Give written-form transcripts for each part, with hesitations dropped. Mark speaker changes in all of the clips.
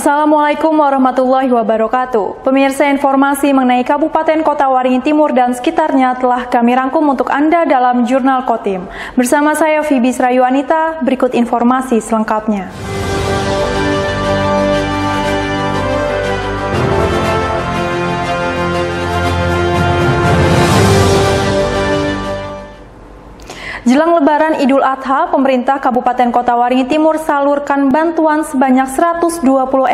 Speaker 1: Assalamualaikum warahmatullahi wabarakatuh. Pemirsa, informasi mengenai Kabupaten Kota Waringin Timur dan sekitarnya telah kami rangkum untuk Anda dalam Jurnal Kotim. Bersama saya Fibi Srayuanita, berikut informasi selengkapnya. Jelang Lebaran Idul Adha, pemerintah Kabupaten Kota Waringin Timur salurkan bantuan sebanyak 120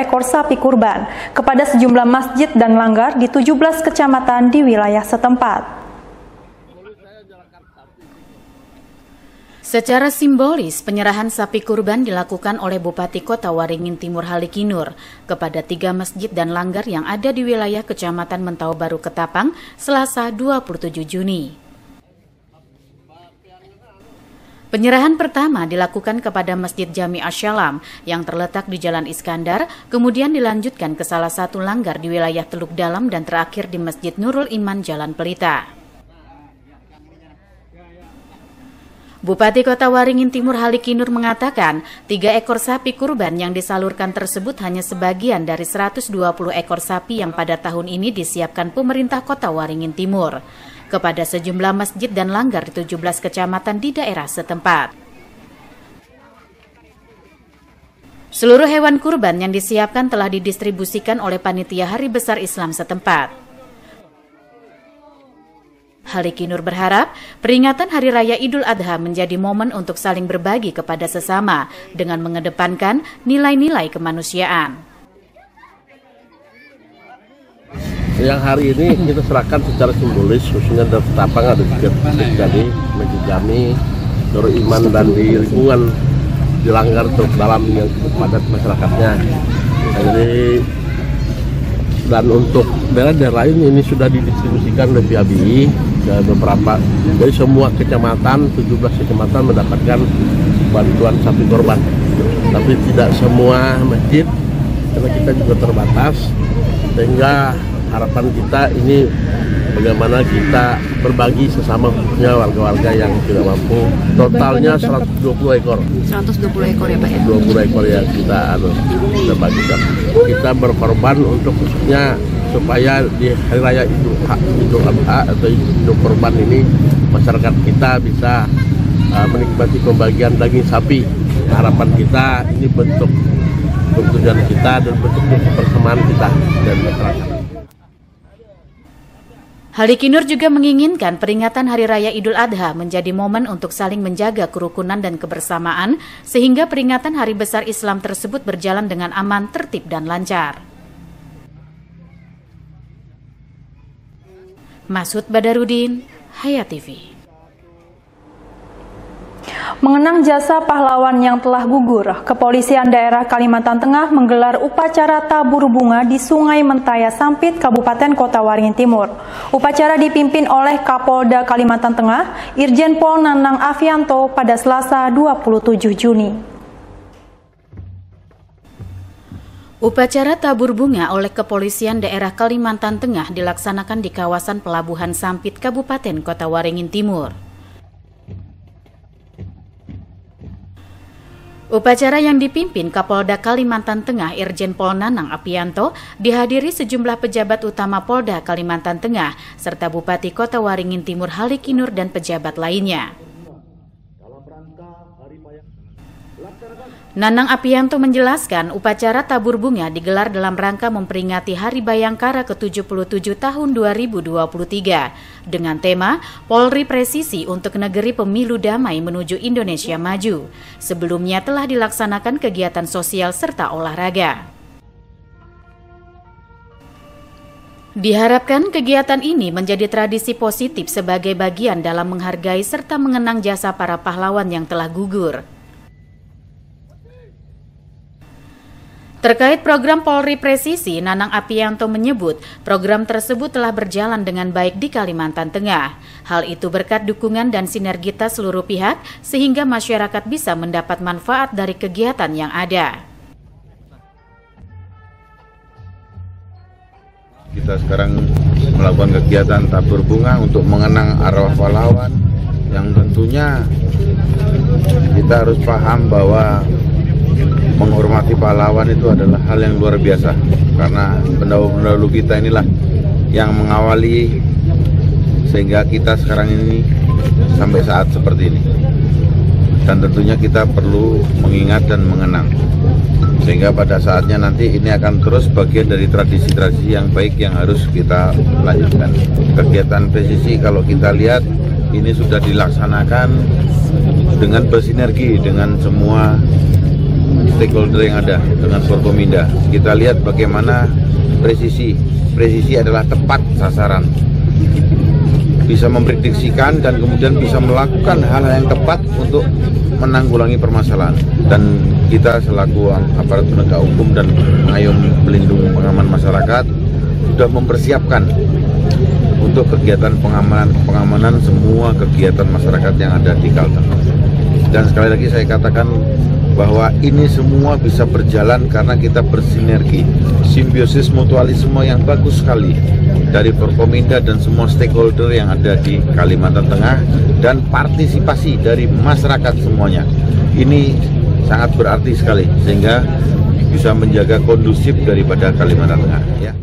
Speaker 1: ekor sapi kurban kepada sejumlah masjid dan langgar di 17 kecamatan di wilayah setempat.
Speaker 2: Secara simbolis, penyerahan sapi kurban dilakukan oleh Bupati Kota Waringin Timur Halikinur kepada 3 masjid dan langgar yang ada di wilayah Kecamatan Mentau Baru Ketapang, Selasa 27 Juni. Penyerahan pertama dilakukan kepada Masjid Jami Asyalam yang terletak di Jalan Iskandar, kemudian dilanjutkan ke salah satu langgar di wilayah Teluk Dalam dan terakhir di Masjid Nurul Iman Jalan Pelita. Bupati Kota Waringin Timur Halikinur mengatakan 3 ekor sapi kurban yang disalurkan tersebut hanya sebagian dari 120 ekor sapi yang pada tahun ini disiapkan pemerintah Kota Waringin Timur kepada sejumlah masjid dan langgar di 17 kecamatan di daerah setempat. Seluruh hewan kurban yang disiapkan telah didistribusikan oleh Panitia Hari Besar Islam setempat. Halikinur berharap peringatan Hari Raya Idul Adha menjadi momen untuk saling berbagi kepada sesama dengan mengedepankan nilai-nilai kemanusiaan.
Speaker 3: Yang hari ini kita serahkan secara simbolis, khususnya dari Ketapang ada 3 masjid tadi, Masjid Jami, Nurul Iman, dan di lingkungan di langgar Teluk Dalam yang cukup padat masyarakatnya. Jadi, dan untuk daerah-daerah lain ini sudah didistribusikan oleh PABI ke beberapa, dari semua kecamatan, 17 kecamatan mendapatkan bantuan sapi korban. Tapi tidak semua masjid, karena kita juga terbatas, sehingga harapan kita ini bagaimana kita berbagi sesama khususnya warga-warga yang tidak mampu. Totalnya 120 ekor.
Speaker 4: 120 ekor ya Pak ya?
Speaker 3: 20 ekor yang kita bagikan. Kita berkorban untuk khususnya supaya di Hari Raya Idul Adha atau Idul Kurban ini masyarakat kita bisa menikmati pembagian daging sapi. Harapan kita ini bentuk tujuan kita dan bentuk kebersamaan kita dan masyarakat.
Speaker 2: Halikinur juga menginginkan peringatan Hari Raya Idul Adha menjadi momen untuk saling menjaga kerukunan dan kebersamaan sehingga peringatan Hari Besar Islam tersebut berjalan dengan aman, tertib, dan lancar. Masud Badarudin, Hayat TV.
Speaker 1: Mengenang jasa pahlawan yang telah gugur, Kepolisian Daerah Kalimantan Tengah menggelar upacara tabur bunga di Sungai Mentaya Sampit, Kabupaten Kota Waringin Timur. Upacara dipimpin oleh Kapolda Kalimantan Tengah, Irjen Pol Nanang Afianto pada Selasa 27 Juni.
Speaker 2: Upacara tabur bunga oleh Kepolisian Daerah Kalimantan Tengah dilaksanakan di kawasan Pelabuhan Sampit, Kabupaten Kota Waringin Timur. Upacara yang dipimpin Kapolda Kalimantan Tengah Irjen Pol Nanang Afianto dihadiri sejumlah pejabat utama Polda Kalimantan Tengah serta Bupati Kota Waringin Timur Halikinur dan pejabat lainnya. Nanang Afianto menjelaskan upacara tabur bunga digelar dalam rangka memperingati Hari Bayangkara ke-77 tahun 2023 dengan tema Polri Presisi untuk Negeri Pemilu Damai Menuju Indonesia Maju. Sebelumnya telah dilaksanakan kegiatan sosial serta olahraga. Diharapkan kegiatan ini menjadi tradisi positif sebagai bagian dalam menghargai serta mengenang jasa para pahlawan yang telah gugur. Terkait program Polri Presisi, Nanang Afianto menyebut program tersebut telah berjalan dengan baik di Kalimantan Tengah. Hal itu berkat dukungan dan sinergitas seluruh pihak sehingga masyarakat bisa mendapat manfaat dari kegiatan yang ada.
Speaker 5: Kita sekarang melakukan kegiatan tabur bunga untuk mengenang arwah pahlawan yang tentunya kita harus paham bahwa menghormati pahlawan itu adalah hal yang luar biasa, karena pendahulu-pendahulu kita inilah yang mengawali sehingga kita sekarang ini sampai saat seperti ini. Dan tentunya kita perlu mengingat dan mengenang, sehingga pada saatnya nanti ini akan terus bagian dari tradisi-tradisi yang baik yang harus kita lanjutkan. Kegiatan presisi kalau kita lihat ini sudah dilaksanakan dengan bersinergi dengan semua stakeholder yang ada, dengan Forkominda. Kita lihat bagaimana presisi adalah tepat sasaran, bisa memprediksikan dan kemudian bisa melakukan hal-hal yang tepat untuk menanggulangi permasalahan. Dan kita selaku aparat penegak hukum dan pengayom pelindung pengaman masyarakat sudah mempersiapkan untuk kegiatan pengamanan semua kegiatan masyarakat yang ada di Kalteng. Dan sekali lagi saya katakan bahwa ini semua bisa berjalan karena kita bersinergi, simbiosis mutualisme yang bagus sekali dari Forkominda dan semua stakeholder yang ada di Kalimantan Tengah, dan partisipasi dari masyarakat semuanya. Ini sangat berarti sekali sehingga bisa menjaga kondusif daripada Kalimantan Tengah. Ya.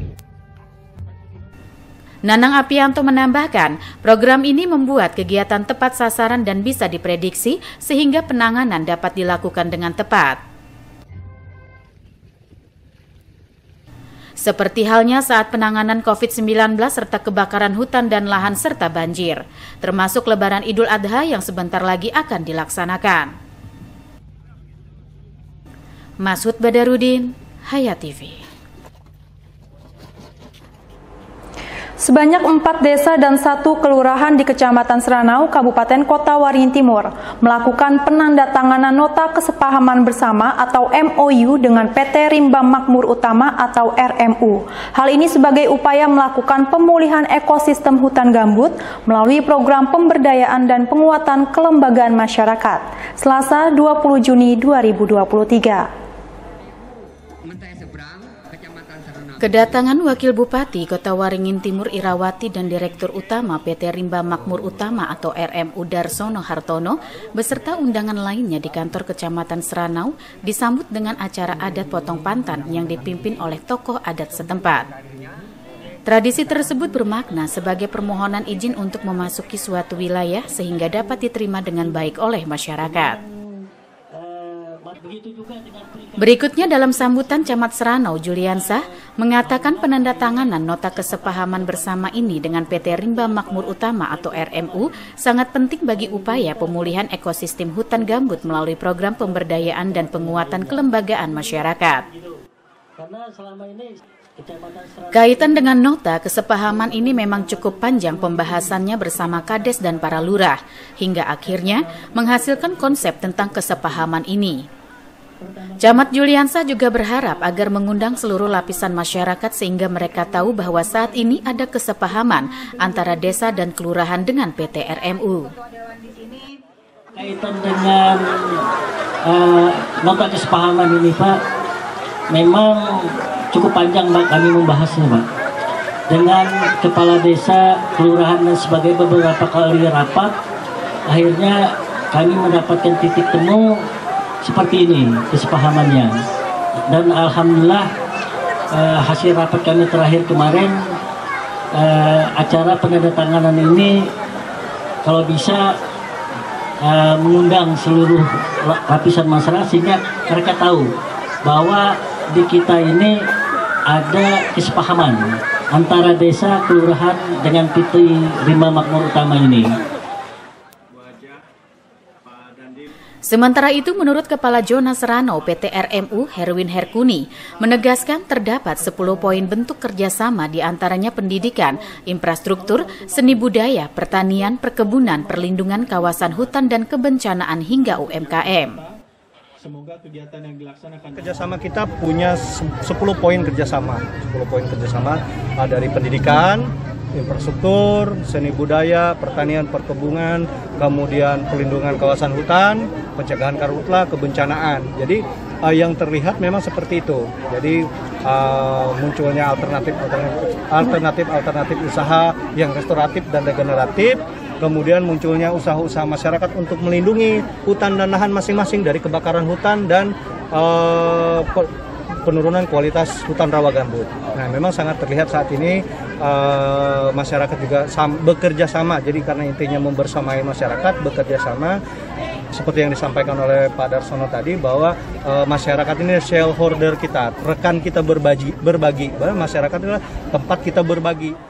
Speaker 2: Nanang Apianto menambahkan, program ini membuat kegiatan tepat sasaran dan bisa diprediksi sehingga penanganan dapat dilakukan dengan tepat. Seperti halnya saat penanganan COVID-19 serta kebakaran hutan dan lahan serta banjir, termasuk Lebaran Idul Adha yang sebentar lagi akan dilaksanakan. Masud Badarudin, Hayat TV.
Speaker 1: Sebanyak 4 desa dan 1 kelurahan di Kecamatan Seranau, Kabupaten Kota Waringin Timur melakukan penandatanganan nota kesepahaman bersama atau MOU dengan PT Rimba Makmur Utama atau RMU. Hal ini sebagai upaya melakukan pemulihan ekosistem hutan gambut melalui program pemberdayaan dan penguatan kelembagaan masyarakat. Selasa 20 Juni 2023.
Speaker 2: Kedatangan Wakil Bupati Kota Waringin Timur Irawati dan Direktur Utama PT Rimba Makmur Utama atau RMU Darsono Hartono beserta undangan lainnya di kantor Kecamatan Seranau disambut dengan acara adat potong pantan yang dipimpin oleh tokoh adat setempat. Tradisi tersebut bermakna sebagai permohonan izin untuk memasuki suatu wilayah sehingga dapat diterima dengan baik oleh masyarakat. Berikutnya dalam sambutan Camat Seranau Juliansah mengatakan penandatanganan nota kesepahaman bersama ini dengan PT Rimba Makmur Utama atau RMU sangat penting bagi upaya pemulihan ekosistem hutan gambut melalui program pemberdayaan dan penguatan kelembagaan masyarakat. Kaitan dengan nota kesepahaman ini memang cukup panjang pembahasannya bersama Kades dan para lurah, hingga akhirnya menghasilkan konsep tentang kesepahaman ini. Camat Juliansah juga berharap agar mengundang seluruh lapisan masyarakat sehingga mereka tahu bahwa saat ini ada kesepahaman antara desa dan kelurahan dengan PT RMU.
Speaker 4: Kaitan dengan nota kesepahaman ini Pak, memang cukup panjang Pak kami membahasnya Pak. Dengan kepala desa, kelurahan dan sebagai beberapa kali rapat, akhirnya kami mendapatkan titik temu seperti ini kesepahamannya. Dan alhamdulillah hasil rapat kami terakhir kemarin, acara penandatanganan ini kalau bisa mengundang seluruh lapisan masyarakat sehingga mereka tahu bahwa di kita ini ada kesepahaman antara desa, kelurahan dengan PT Rimba Makmur Utama ini.
Speaker 2: Sementara itu, menurut Kepala Zona Seranau PT RMU Herwin Herkuni, menegaskan terdapat 10 poin bentuk kerjasama diantaranya pendidikan, infrastruktur, seni budaya, pertanian, perkebunan, perlindungan kawasan hutan dan kebencanaan hingga UMKM.
Speaker 6: Semoga kegiatan yang dilaksanakan kerjasama kita punya 10 poin kerjasama. 10 poin kerjasama dari pendidikan, infrastruktur, seni budaya, pertanian, perkebunan, kemudian perlindungan kawasan hutan, pencegahan karhutla, kebencanaan. Jadi yang terlihat memang seperti itu. Jadi munculnya alternatif usaha yang restoratif dan regeneratif. Kemudian munculnya usaha-usaha masyarakat untuk melindungi hutan dan lahan masing-masing dari kebakaran hutan dan penurunan kualitas hutan rawa gambut. Nah, memang sangat terlihat saat ini masyarakat juga bekerja sama. Jadi karena intinya membersamai masyarakat, bekerja sama. Seperti yang disampaikan oleh Pak Darsono tadi, bahwa masyarakat ini shareholder kita, rekan kita berbagi. Bahwa masyarakat adalah tempat kita berbagi.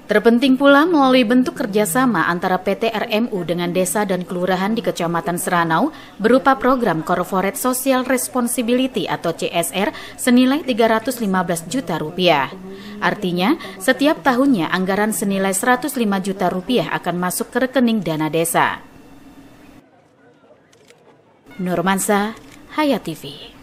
Speaker 2: Terpenting pula melalui bentuk kerjasama antara PT RMU dengan desa dan kelurahan di Kecamatan Seranau berupa program Corporate Social Responsibility atau CSR senilai 315 juta rupiah. Artinya, setiap tahunnya anggaran senilai 105 juta rupiah akan masuk ke rekening dana desa. Nurmansa, Hayat TV.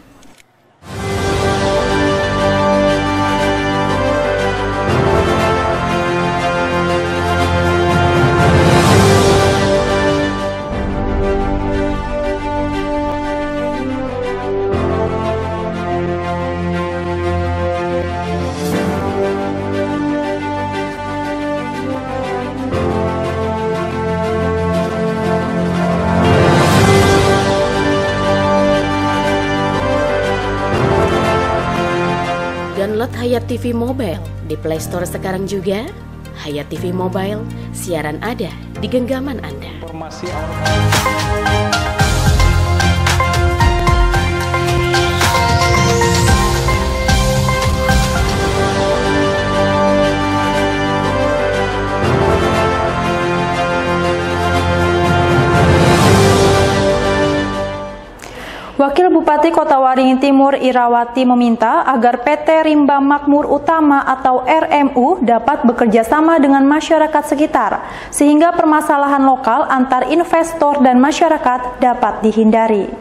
Speaker 2: Download Hayat TV Mobile di Play Store sekarang juga. Hayat TV Mobile, siaran ada di genggaman Anda.
Speaker 1: Wakil Bupati Kota Waringin Timur Irawati meminta agar PT Rimba Makmur Utama atau RMU dapat bekerja sama dengan masyarakat sekitar, sehingga permasalahan lokal antar investor dan masyarakat dapat dihindari.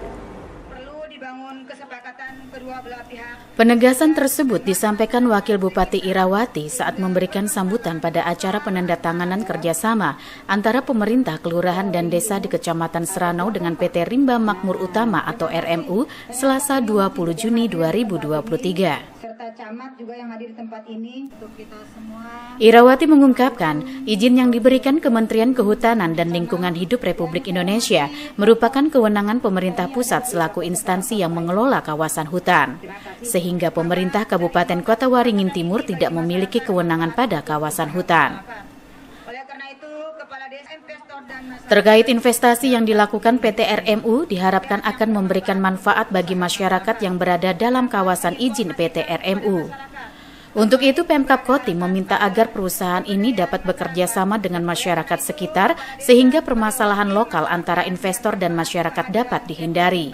Speaker 7: Perlu dibangun kesepakatan kedua belah pihak.
Speaker 2: Penegasan tersebut disampaikan Wakil Bupati Irawati saat memberikan sambutan pada acara penandatanganan kerjasama antara pemerintah kelurahan dan desa di Kecamatan Seranau dengan PT Rimba Makmur Utama atau RMU Selasa 20 Juni 2023.
Speaker 7: Serta camat juga yang hadir di tempat ini untuk kita semua.
Speaker 2: Irawati mengungkapkan izin yang diberikan Kementerian Kehutanan dan Lingkungan Hidup Republik Indonesia merupakan kewenangan pemerintah pusat selaku instansi yang mengelola kawasan hutan, sehingga pemerintah Kabupaten Kota Waringin Timur tidak memiliki kewenangan pada kawasan hutan.
Speaker 7: Oleh karena itu, Kepala Desa, investor dan masyarakat
Speaker 2: Terkait investasi yang dilakukan PT RMU diharapkan akan memberikan manfaat bagi masyarakat yang berada dalam kawasan izin PT RMU. Untuk itu Pemkab Kotim meminta agar perusahaan ini dapat bekerja sama dengan masyarakat sekitar sehingga permasalahan lokal antara investor dan masyarakat dapat dihindari.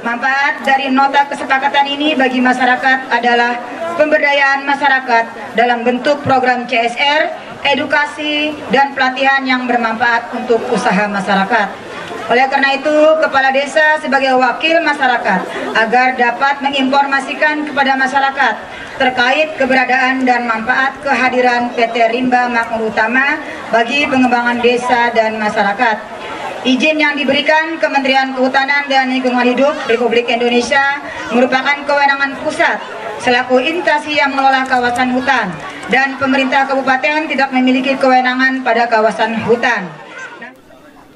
Speaker 7: Manfaat dari nota kesepakatan ini bagi masyarakat adalah pemberdayaan masyarakat dalam bentuk program CSR, edukasi, dan pelatihan yang bermanfaat untuk usaha masyarakat. Oleh karena itu, Kepala Desa sebagai wakil masyarakat agar dapat menginformasikan kepada masyarakat terkait keberadaan dan manfaat kehadiran PT Rimba Makmur Utama bagi pengembangan desa dan masyarakat. Izin yang diberikan Kementerian Kehutanan dan Lingkungan Hidup Republik Indonesia merupakan kewenangan pusat selaku instansi yang mengelola kawasan hutan, dan pemerintah kabupaten tidak memiliki kewenangan pada kawasan hutan.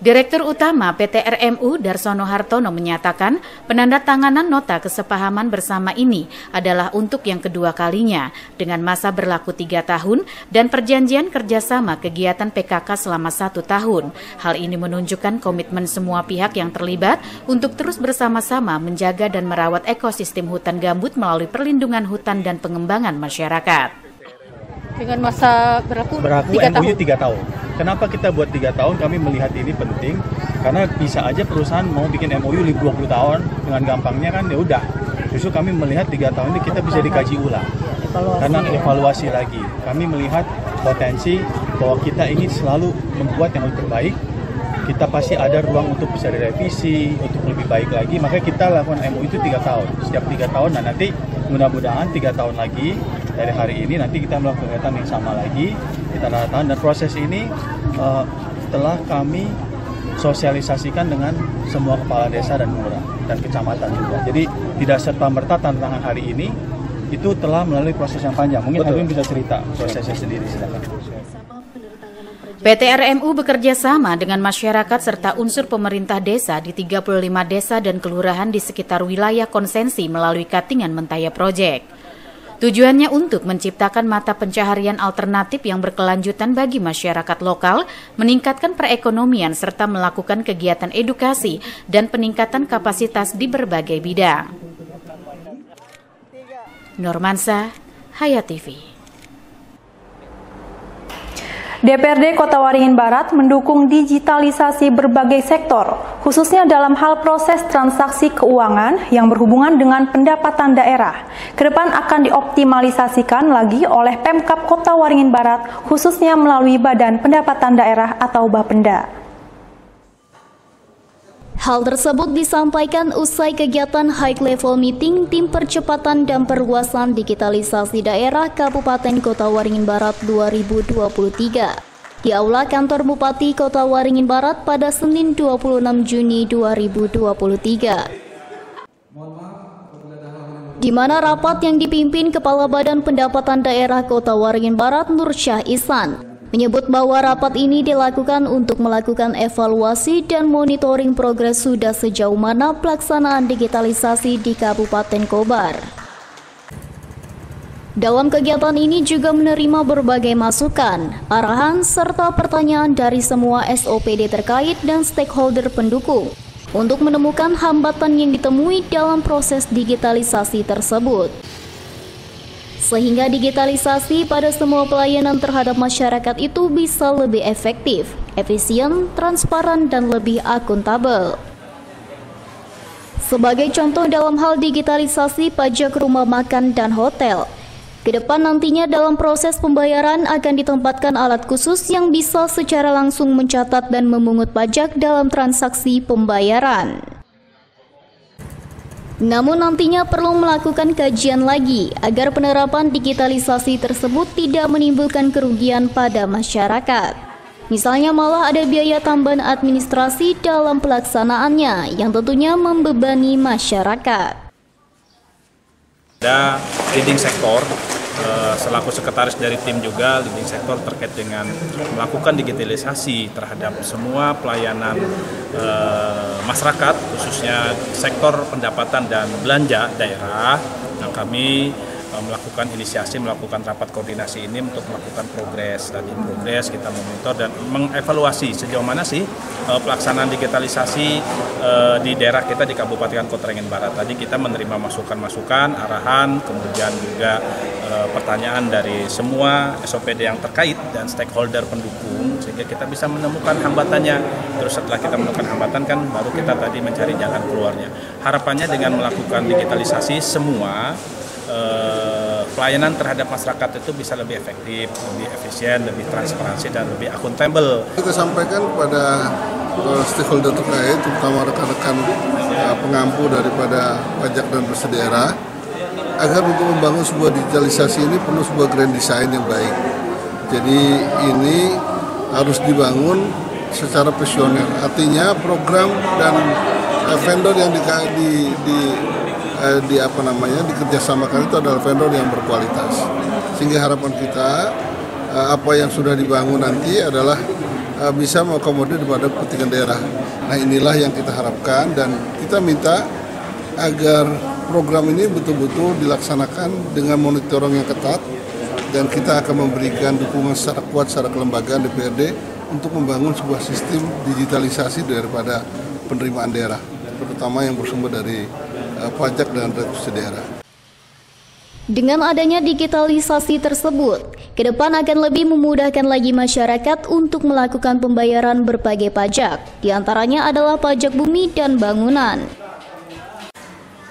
Speaker 2: Direktur Utama PT RMU Darsono Hartono menyatakan penandatanganan nota kesepahaman bersama ini adalah untuk yang kedua kalinya dengan masa berlaku 3 tahun dan perjanjian kerjasama kegiatan PKK selama 1 tahun. Hal ini menunjukkan komitmen semua pihak yang terlibat untuk terus bersama-sama menjaga dan merawat ekosistem hutan gambut melalui perlindungan hutan dan pengembangan masyarakat.
Speaker 8: Dengan masa berlaku 3 tahun.
Speaker 6: 3 tahun. Kenapa kita buat 3 tahun? Kami melihat ini penting karena bisa aja perusahaan mau bikin MOU 20 tahun dengan gampangnya kan ya udah. Justru kami melihat 3 tahun ini kita bisa dikaji ulang. Karena evaluasi lagi. Kami melihat potensi bahwa kita ingin selalu membuat yang lebih baik. Kita pasti ada ruang untuk bisa direvisi, untuk lebih baik lagi. Makanya kita lakukan MOU itu 3 tahun. Setiap 3 tahun, nah nanti mudah-mudahan 3 tahun lagi dari hari ini nanti kita melakukan kegiatan yang sama lagi, kita tanda-tangan, dan proses ini telah kami sosialisasikan dengan semua kepala desa dan lurah dan kecamatan juga. Jadi tidak serta-merta tantangan hari ini itu telah melalui proses yang panjang. Mungkin Habib bisa cerita prosesnya sendiri, silakan.
Speaker 2: PT RMU bekerja sama dengan masyarakat serta unsur pemerintah desa di 35 desa dan kelurahan di sekitar wilayah konsensi melalui Katingan Mentaya Project. Tujuannya untuk menciptakan mata pencaharian alternatif yang berkelanjutan bagi masyarakat lokal, meningkatkan perekonomian serta melakukan kegiatan edukasi dan peningkatan kapasitas di berbagai bidang. Normansa, Hayat TV.
Speaker 1: DPRD Kota Waringin Barat mendukung digitalisasi berbagai sektor, khususnya dalam hal proses transaksi keuangan yang berhubungan dengan pendapatan daerah. Kedepan akan dioptimalisasikan lagi oleh Pemkab Kota Waringin Barat, khususnya melalui Badan Pendapatan Daerah atau Bapenda.
Speaker 9: Hal tersebut disampaikan usai kegiatan high level meeting Tim Percepatan dan Perluasan Digitalisasi Daerah Kabupaten Kota Waringin Barat 2023 di Aula Kantor Bupati Kota Waringin Barat pada Senin 26 Juni 2023. Di mana rapat yang dipimpin Kepala Badan Pendapatan Daerah Kota Waringin Barat Nursyah Ihsan menyebut bahwa rapat ini dilakukan untuk melakukan evaluasi dan monitoring progres sudah sejauh mana pelaksanaan digitalisasi di Kabupaten Kobar. Dalam kegiatan ini juga menerima berbagai masukan, arahan, serta pertanyaan dari semua SOPD terkait dan stakeholder pendukung untuk menemukan hambatan yang ditemui dalam proses digitalisasi tersebut. Sehingga digitalisasi pada semua pelayanan terhadap masyarakat itu bisa lebih efektif, efisien, transparan, dan lebih akuntabel. Sebagai contoh dalam hal digitalisasi pajak rumah makan dan hotel, ke depan nantinya dalam proses pembayaran akan ditempatkan alat khusus yang bisa secara langsung mencatat dan memungut pajak dalam transaksi pembayaran. Namun nantinya perlu melakukan kajian lagi agar penerapan digitalisasi tersebut tidak menimbulkan kerugian pada masyarakat. Misalnya malah ada biaya tambahan administrasi dalam pelaksanaannya yang tentunya membebani masyarakat.
Speaker 10: Ada leading sektor, selaku sekretaris dari tim juga leading sektor terkait dengan melakukan digitalisasi terhadap semua pelayanan masyarakat, khususnya sektor pendapatan dan belanja daerah. Nah, kami melakukan inisiasi, melakukan rapat koordinasi ini untuk melakukan progres. Tadi progres kita memonitor dan mengevaluasi sejauh mana sih pelaksanaan digitalisasi di daerah kita di Kabupaten Kota Waringin Barat. Tadi kita menerima masukan-masukan, arahan, kemudian juga pertanyaan dari semua SOPD yang terkait dan stakeholder pendukung, sehingga kita bisa menemukan hambatannya. Terus setelah kita menemukan hambatan kan baru kita tadi mencari jalan keluarnya. Harapannya dengan melakukan digitalisasi semua pelayanan terhadap masyarakat itu bisa lebih efektif, lebih efisien, lebih transparansi, dan lebih akuntabel.
Speaker 11: Kita sampaikan kepada stakeholder terkait, terutama rekan-rekan pengampu daripada pajak dan bersih daerah, agar untuk membangun sebuah digitalisasi ini perlu sebuah grand design yang baik. Jadi ini harus dibangun secara visioner. Artinya program dan vendor yang dikerjasamakan itu adalah vendor yang berkualitas. Sehingga harapan kita apa yang sudah dibangun nanti adalah bisa mengakomodir pada kepentingan daerah. Nah, inilah yang kita harapkan dan kita minta agar program ini betul-betul dilaksanakan dengan monitoring yang ketat, dan kita akan memberikan dukungan secara kuat secara kelembagaan DPRD untuk membangun sebuah sistem digitalisasi daripada penerimaan daerah, terutama yang bersumber dari pajak dan retribusi daerah.
Speaker 9: Dengan adanya digitalisasi tersebut, ke depan akan lebih memudahkan lagi masyarakat untuk melakukan pembayaran berbagai pajak, diantaranya adalah pajak bumi dan bangunan.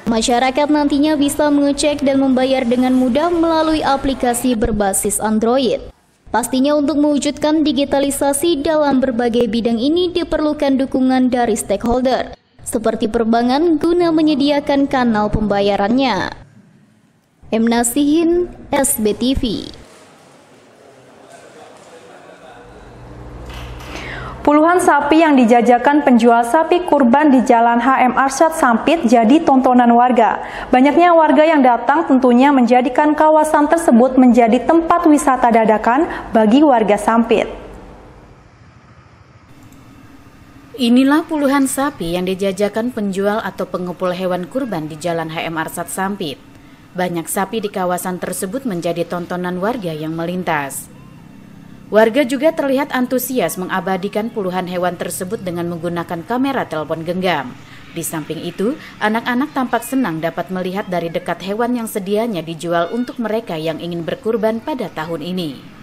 Speaker 9: Masyarakat nantinya bisa mengecek dan membayar dengan mudah melalui aplikasi berbasis Android. Pastinya untuk mewujudkan digitalisasi dalam berbagai bidang ini diperlukan dukungan dari stakeholder, seperti perbankan guna menyediakan kanal pembayarannya. M. Nasihin, SBTV.
Speaker 1: Puluhan sapi yang dijajakan penjual sapi kurban di Jalan HM Arsyad Sampit jadi tontonan warga. Banyaknya warga yang datang tentunya menjadikan kawasan kawasan tersebut menjadi tempat wisata dadakan bagi warga Sampit.
Speaker 2: Inilah puluhan sapi yang dijajakan penjual atau pengumpul hewan kurban di Jalan HM Arsat Sampit. Banyak sapi di kawasan tersebut menjadi tontonan warga yang melintas. Warga juga terlihat antusias mengabadikan puluhan hewan tersebut dengan menggunakan kamera telepon genggam. Di samping itu, anak-anak tampak senang dapat melihat dari dekat hewan yang sedianya dijual untuk mereka yang ingin berkurban pada tahun ini.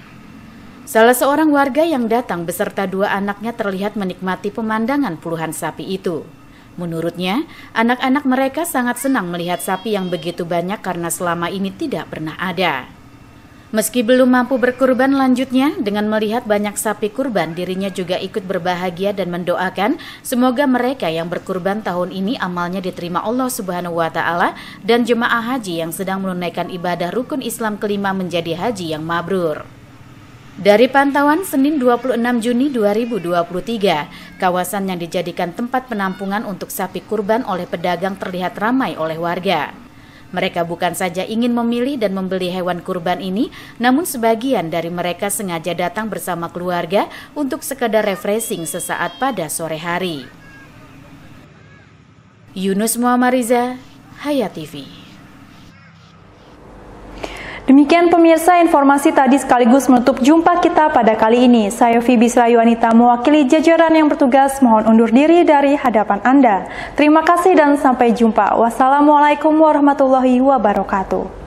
Speaker 2: Salah seorang warga yang datang beserta dua anaknya terlihat menikmati pemandangan puluhan sapi itu. Menurutnya, anak-anak mereka sangat senang melihat sapi yang begitu banyak karena selama ini tidak pernah ada. Meski belum mampu berkurban lanjutnya, dengan melihat banyak sapi kurban, dirinya juga ikut berbahagia dan mendoakan semoga mereka yang berkurban tahun ini amalnya diterima Allah Subhanahu wa Ta'ala dan jemaah haji yang sedang menunaikan ibadah rukun Islam kelima menjadi haji yang mabrur. Dari pantauan Senin 26 Juni 2023, kawasan yang dijadikan tempat penampungan untuk sapi kurban oleh pedagang terlihat ramai oleh warga. Mereka bukan saja ingin memilih dan membeli hewan kurban ini, namun sebagian dari mereka sengaja datang bersama keluarga untuk sekedar refreshing sesaat pada sore hari. Yunus Muhammariza, Hayat TV.
Speaker 1: Demikian pemirsa, informasi tadi sekaligus menutup jumpa kita pada kali ini. Saya Fibi Srayuwanita mewakili jajaran yang bertugas mohon undur diri dari hadapan Anda. Terima kasih dan sampai jumpa. Wassalamualaikum warahmatullahi wabarakatuh.